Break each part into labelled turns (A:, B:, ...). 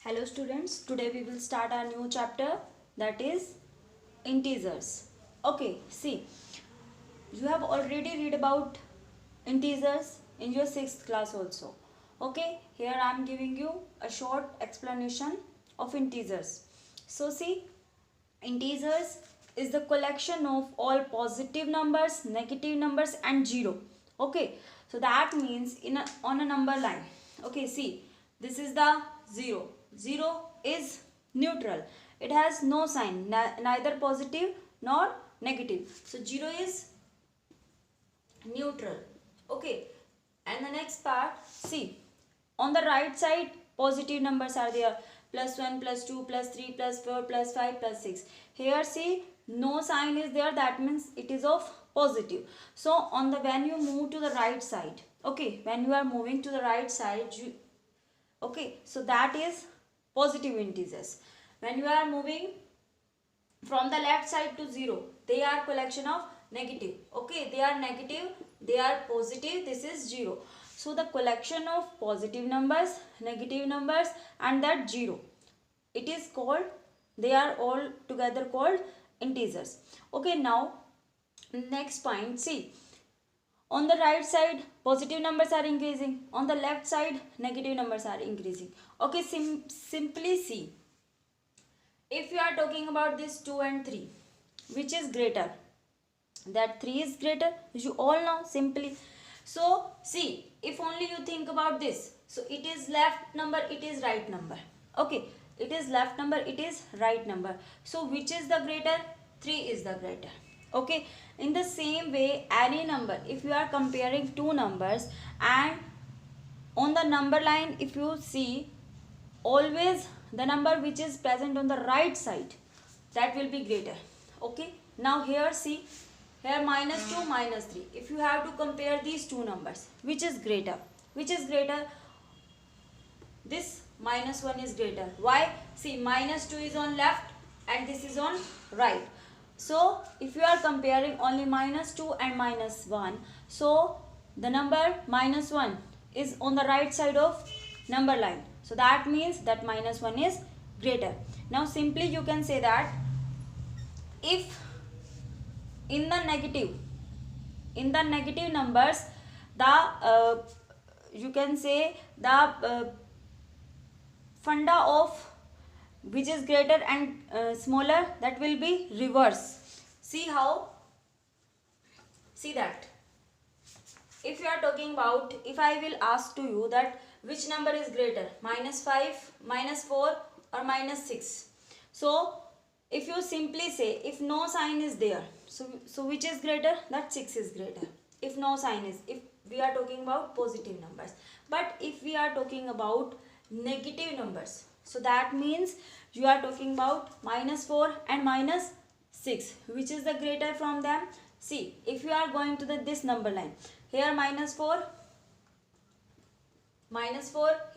A: Hello students, today we will start our new chapter, that is integers. Okay, see, you have already read about integers in your 6th class also. Okay, here I am giving you a short explanation of integers. So see, integers is the collection of all positive numbers, negative numbers and zero. Okay, so that means on a number line. Okay, see, this is the 0. 0 is neutral. It has no sign, neither positive nor negative. So 0 is neutral. Okay, and the next part, see, on the right side positive numbers are there, +1 +2 +3 +4 +5 +6. Here see, no sign is there, that means it is of positive. So on the when you move to the right side, okay, when you are moving to the right side, okay, so that is positive integers. When you are moving from the left side to 0, they are collection of negative. Okay, they are negative, they are positive, this is 0. So the collection of positive numbers, negative numbers and that 0, it is called, they are all together called integers. Okay, now next point, see, on the right side positive numbers are increasing, on the left side negative numbers are increasing. Okay, simply see, if you are talking about this 2 and 3, which is greater? That 3 is greater, you all know simply. So see, if only you think about this, so it is left number, it is right number. Okay, it is left number, it is right number. So which is the greater? 3 is the greater. Okay, in the same way, any number, if you are comparing two numbers and on the number line, if you see, always the number which is present on the right side, that will be greater. Okay, now here see, here -2 -3, if you have to compare these two numbers, which is greater? Which is greater? This -1 is greater. Why? See, -2 is on left and this is on right. So if you are comparing only -2 and -1, so the number -1 is on the right side of number line. So that means that -1 is greater. Now simply you can say that if in the negative numbers, the you can say the funda of which is greater and smaller, that will be reverse. See how? See that if you are talking about, if I will ask to you that which number is greater, -5, -4 or -6, so if you simply say, if no sign is there, so which is greater? That 6 is greater. If no sign is, if we are talking about positive numbers. But if we are talking about negative numbers, so that means you are talking about -4 and -6, which is the greater from them? See, if you are going to this number line, here -4,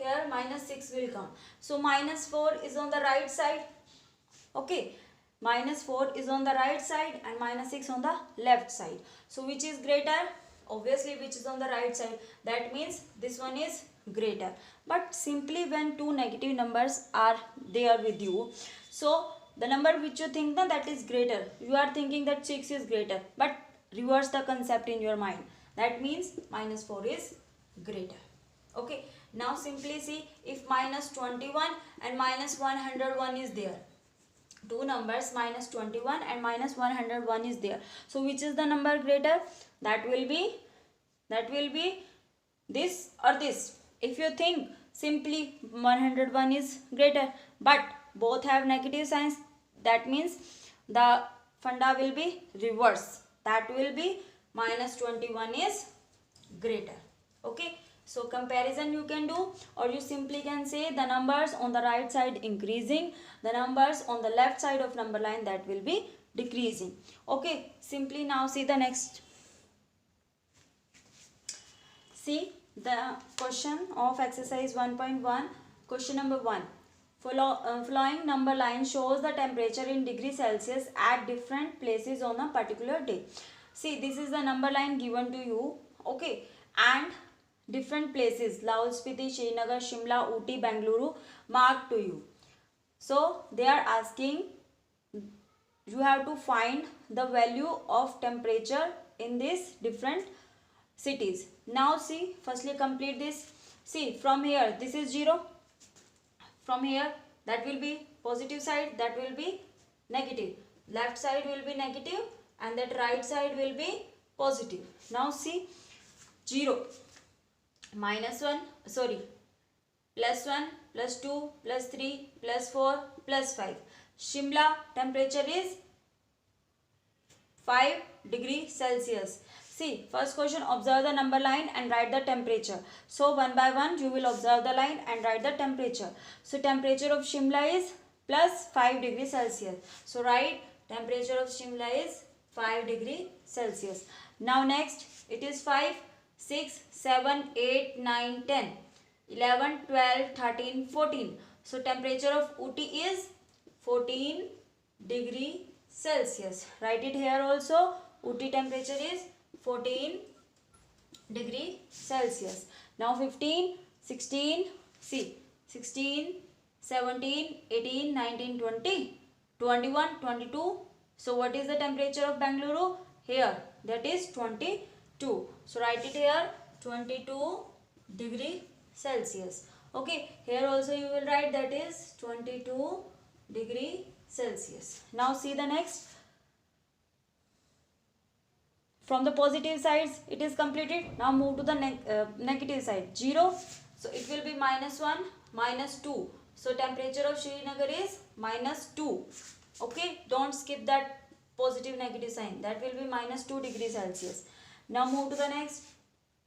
A: here -6 will come. So -4 is on the right side. Okay, -4 is on the right side and -6 on the left side. So which is greater? Obviously which is on the right side. That means this one is greater. But simply when two negative numbers are there with you, so the number which you think that is greater, you are thinking that 6 is greater, but reverse the concept in your mind. That means -4 is greater. Okay, now simply see, if -21 and -101 is there, two numbers -21 and -101 is there, so which is the number greater? That will be this or this. If you think simply 101 is greater, but both have negative signs, that means the funda will be reverse. That will be -21 is greater. Okay, so comparison you can do, or you simply can say the numbers on the right side increasing, the numbers on the left side of number line, that will be decreasing. Okay, simply now see the next. See the question of exercise 1.1. Question number 1. Following number line shows the temperature in degree Celsius at different places on a particular day. See, this is the number line given to you. Okay, and different places, Lahul Spiti, Srinagar, Shimla, Ooty, Bengaluru, marked to you. So they are asking you have to find the value of temperature in these different cities. Now see, firstly complete this. See, from here this is 0, from here that will be positive side, that will be negative, left side will be negative and that right side will be positive. Now see, 0, -1, sorry, +1, +2, +3, +4, +5. Shimla temperature is 5 degree Celsius. See, first question, observe the number line and write the temperature. So one by one you will observe the line and write the temperature. So temperature of Shimla is +5 degree Celsius. So write temperature of Shimla is 5 degree Celsius. Now next, it is 5, 6, 7, 8, 9, 10, 11, 12, 13, 14. So temperature of Ooty is 14 degree Celsius. Write it here also. Ooty temperature is 14 degree Celsius. Now 15, 16, see, 16, 17, 18, 19, 20, 21, 22. So what is the temperature of Bengaluru? Here, that is 22. So write it here, 22 degree Celsius. Okay, here also you will write that is 22 degree Celsius. Now see the next. From the positive sides it is completed. Now move to the negative side. 0. So it will be -1, -2. So temperature of Srinagar is -2. Okay, don't skip that positive negative sign. That will be -2 degree Celsius. Now move to the next.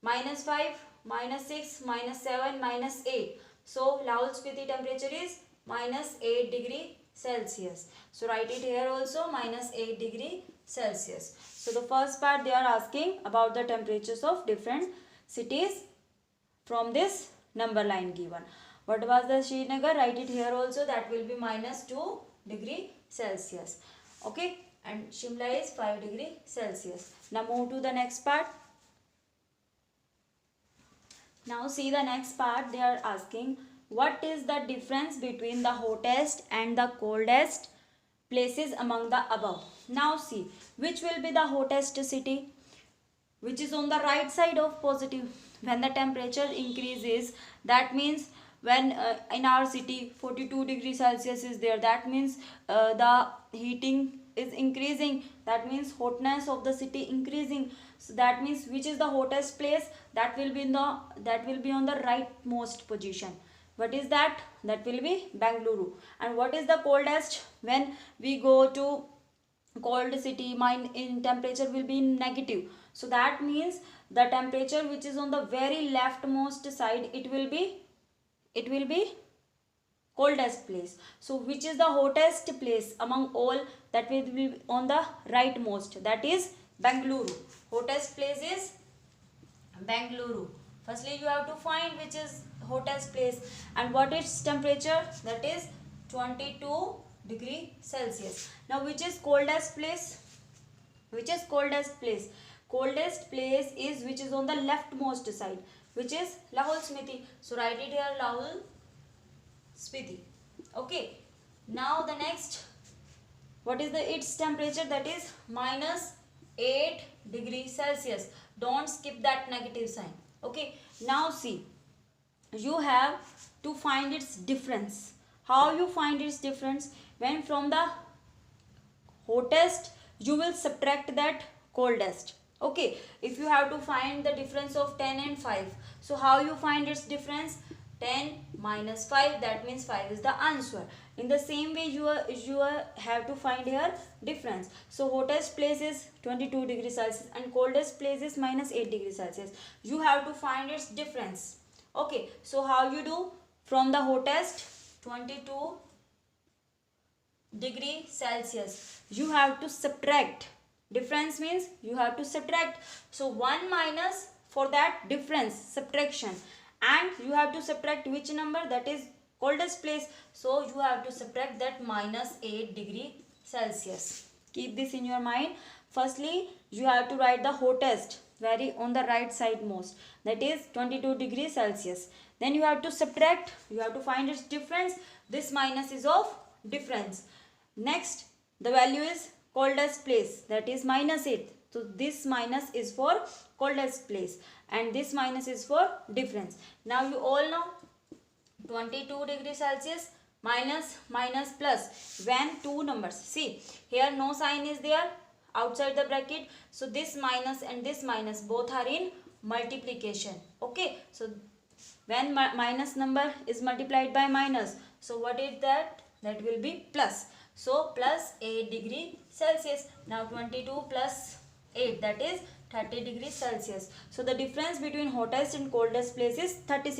A: -5, -6, -7, -8. So Lahul Spiti temperature is -8 degree Celsius. So write it here also, -8 degree Celsius. So the first part they are asking about the temperatures of different cities from this number line given. What was the Srinagar? Write it here also, that will be -2 degree Celsius. Okay, and Shimla is 5 degree Celsius. Now move to the next part. Now see the next part. They are asking what is the difference between the hottest and the coldest places among the above. Now see, which will be the hottest city? Which is on the right side of positive. When the temperature increases, that means when in our city 42 degrees Celsius is there, that means the heating is increasing, that means hotness of the city increasing. So that means which is the hottest place? That will be on the rightmost position. What is that? That will be Bengaluru. And what is the coldest? When we go to cold city, in temperature will be negative. So that means the temperature which is on the very leftmost side, it will be coldest place. So which is the hottest place among all? That will be on the rightmost, that is Bengaluru. Hottest place is Bengaluru. Firstly you have to find which is hottest place and what is temperature, that is 22 degree Celsius. Now which is coldest place? Which is coldest place? Coldest place is which is on the leftmost side, which is Lahul Spiti. So write it here, Lahul Spiti. Okay, now the next, what is its temperature? That is -8 degree Celsius. Don't skip that negative sign. Okay, now see, you have to find its difference. How you find its difference? When from the hottest you will subtract that coldest. Okay, if you have to find the difference of 10 and 5, so how you find its difference? 10 minus 5, that means 5 is the answer. In the same way you have to find here difference. So hottest place is 22 degrees Celsius and coldest place is -8 degrees Celsius. You have to find its difference. Okay, so how you do? From the hottest 22 degree Celsius, you have to subtract. Difference means you have to subtract. So 1 minus for that difference, subtraction, and you have to subtract which number? That is coldest place. So you have to subtract that -8 degree Celsius. Keep this in your mind. Firstly, you have to write the hottest. very on the right side most, that is 22 degrees Celsius. Then you have to subtract, you have to find its difference. This minus is of difference. Next, the value is coldest place, that is -8. So this minus is for coldest place and this minus is for difference. Now you all know 22 degrees Celsius minus minus plus, when two numbers, see here no sign is there outside the bracket, so this minus and this minus both are in multiplication. Okay, so when minus number is multiplied by minus, so what is that? That will be plus. So plus 8 degree Celsius. Now 22 plus 8, that is 30 degrees Celsius. So the difference between hottest and coldest place is 30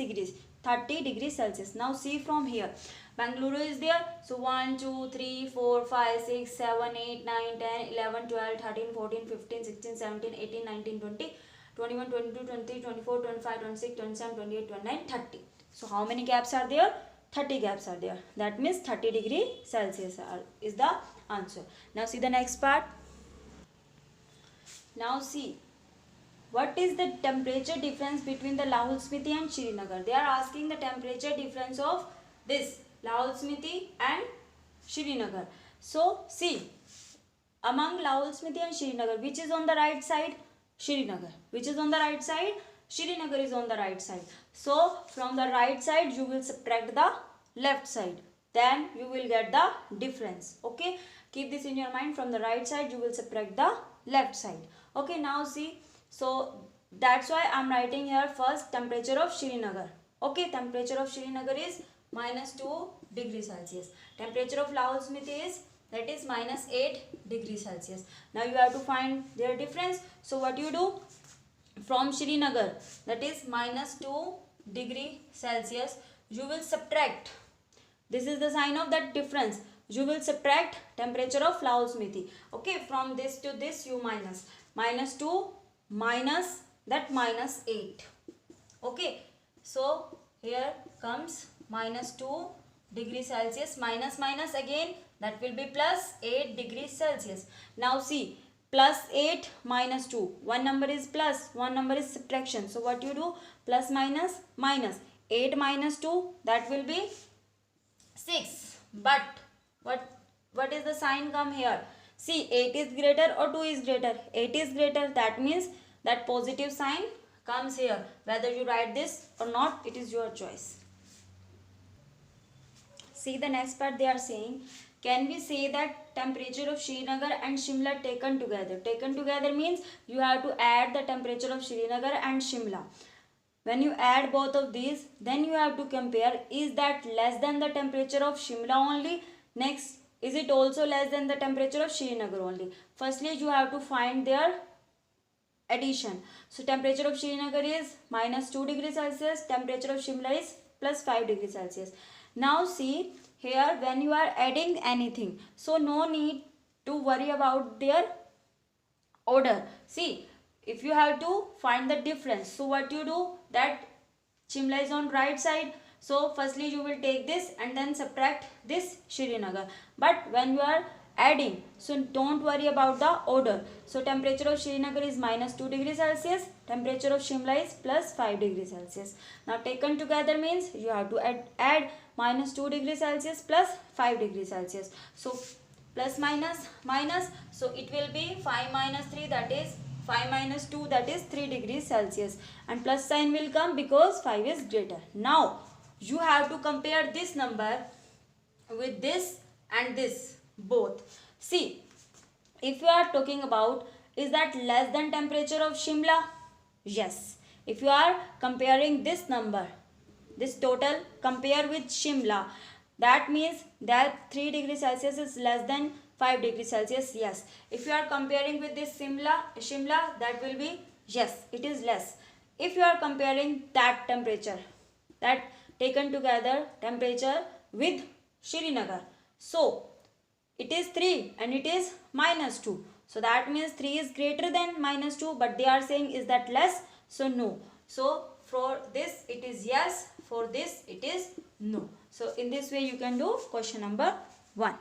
A: degrees Celsius. Now see from here, Bangalore is there. So 1, 2, 3, 4, 5, 6, 7, 8, 9, 10, 11, 12, 13, 14, 15, 16, 17, 18, 19, 20, 21, 22, 23, 24, 25, 26, 27, 28, 29, 30. So how many gaps are there? 30 gaps are there. That means 30 degrees Celsius is the answer. Now see the next part. Now see, what is the temperature difference between the Lahul Spiti and Srinagar? They are asking the temperature difference of this Lahul Spiti and Srinagar. So see, among Lahul Spiti and Srinagar, which is on the right side? Srinagar. Which is on the right side? Srinagar is on the right side. So from the right side you will subtract the left side. Then you will get the difference. Okay. Keep this in your mind. From the right side you will subtract the left side. Okay. Now see. So that's why I am writing here first temperature of Srinagar. Okay. Temperature of Srinagar is -2 degrees Celsius. Temperature of Lahul Spiti is, that is -8 degrees Celsius. Now you have to find their difference. So what you do? From Srinagar, that is -2 degree Celsius, you will subtract. This is the sign of that difference. You will subtract temperature of Lahul Spiti. Okay, from this to this you minus. -2 minus that -8. Okay, so here comes -2 degrees Celsius, minus minus again, that will be plus 8 degrees Celsius. Now see, plus 8 minus 2, one number is plus, one number is subtraction. So what you do? Plus minus minus, 8 minus 2, that will be 6. But what is the sign come here? See, 8 is greater or 2 is greater? 8 is greater, that means that positive sign comes here. Whether you write this or not, it is your choice. See the next part, they are saying, can we say that temperature of Srinagar and Shimla taken together? Taken together means you have to add the temperature of Srinagar and Shimla. When you add both of these, then you have to compare, is that less than the temperature of Shimla only? Next, is it also less than the temperature of Srinagar only? Firstly, you have to find their addition. So temperature of Srinagar is -2 degrees Celsius, temperature of Shimla is +5 degrees Celsius. Now see here, when you are adding anything, so no need to worry about their order. See, if you have to find the difference, so what you do, that Shimla is on right side, so firstly you will take this and then subtract this Srinagar. But when you are adding, so don't worry about the order. So temperature of Srinagar is -2 degrees Celsius, temperature of Shimla is +5 degrees Celsius. Now taken together means you have to add -2 degrees Celsius plus 5 degrees Celsius. So plus minus minus, so it will be 5 minus 3, that is 5 minus 2, that is 3 degrees Celsius, and plus sign will come because 5 is greater. Now you have to compare this number with this and this both. See, if you are talking about, is that less than temperature of Shimla? Yes. If you are comparing this number, this total, compare with Shimla, that means that 3 degrees Celsius is less than 5 degrees Celsius. Yes. If you are comparing with this Shimla, that will be yes, it is less. If you are comparing that temperature, that taken together temperature with Srinagar, so it is 3 and it is -2. So that means 3 is greater than -2, but they are saying, is that less? So no. So for this it is yes, for this it is no. So in this way you can do question number 1.